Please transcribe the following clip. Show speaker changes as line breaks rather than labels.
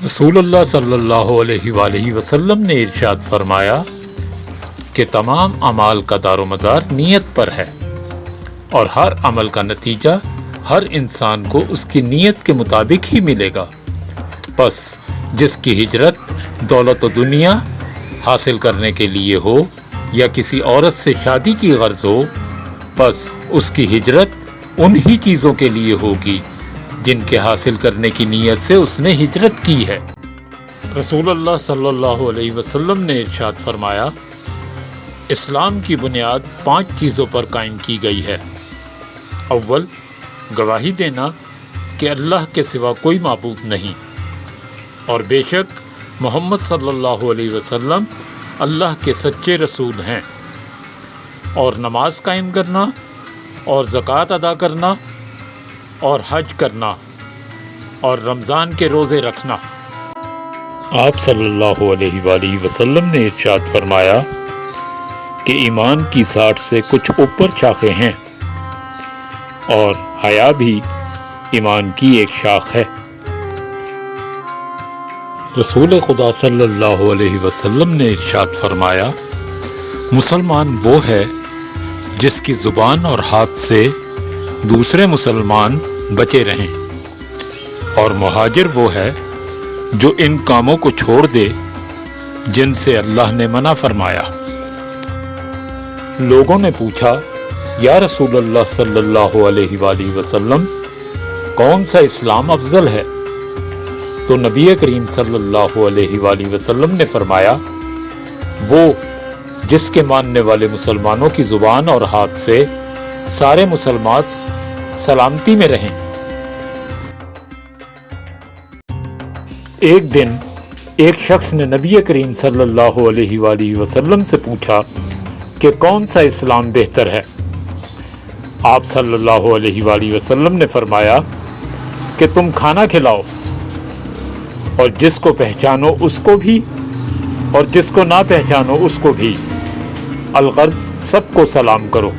رسول اللہ صلی اللہ علیہ وآلہ وسلم نے ارشاد فرمایا کہ تمام اعمال کا دار و مدار نیت پر ہے، اور ہر عمل کا نتیجہ ہر انسان کو اس کی نیت کے مطابق ہی ملے گا۔ پس جس کی ہجرت دولت و دنیا حاصل کرنے کے لیے ہو یا کسی عورت سے شادی کی غرض ہو، پس اس کی ہجرت انہی چیزوں کے لیے ہوگی جن کے حاصل کرنے کی نیت سے اس نے ہجرت کی ہے۔ رسول اللہ صلی اللہ علیہ وسلم نے ارشاد فرمایا، اسلام کی بنیاد 5 چیزوں پر قائم کی گئی ہے۔ اول، گواہی دینا کہ اللہ کے سوا کوئی معبود نہیں، اور بے شک محمد صلی اللہ علیہ وسلم اللہ کے سچے رسول ہیں، اور نماز قائم کرنا، اور زکوٰۃ ادا کرنا، اور حج کرنا، اور رمضان کے روزے رکھنا۔ آپ صلی اللہ علیہ وآلہ وسلم نے ارشاد فرمایا کہ ایمان کی 60 سے کچھ اوپر شاخیں ہیں، اور حیا بھی ایمان کی ایک شاخ ہے۔ رسول خدا صلی اللہ علیہ وسلم نے ارشاد فرمایا، مسلمان وہ ہے جس کی زبان اور ہاتھ سے دوسرے مسلمان بچے رہیں، اور مہاجر وہ ہے جو ان کاموں کو چھوڑ دے جن سے اللہ نے منع فرمایا۔ لوگوں نے پوچھا، یا رسول اللہ صلی اللہ علیہ وآلہ وسلم، کون سا اسلام افضل ہے؟ تو نبی کریم صلی اللہ علیہ وآلہ وسلم نے فرمایا، وہ جس کے ماننے والے مسلمانوں کی زبان اور ہاتھ سے سارے مسلمان سلامتی میں رہیں۔ ایک دن ایک شخص نے نبی کریم صلی اللہ علیہ وآلہ وسلم سے پوچھا کہ کون سا اسلام بہتر ہے؟ آپ صلی اللہ علیہ وآلہ وسلم نے فرمایا کہ تم کھانا کھلاؤ، اور جس کو پہچانو اس کو بھی، اور جس کو نہ پہچانو اس کو بھی، الغرض سب کو سلام کرو۔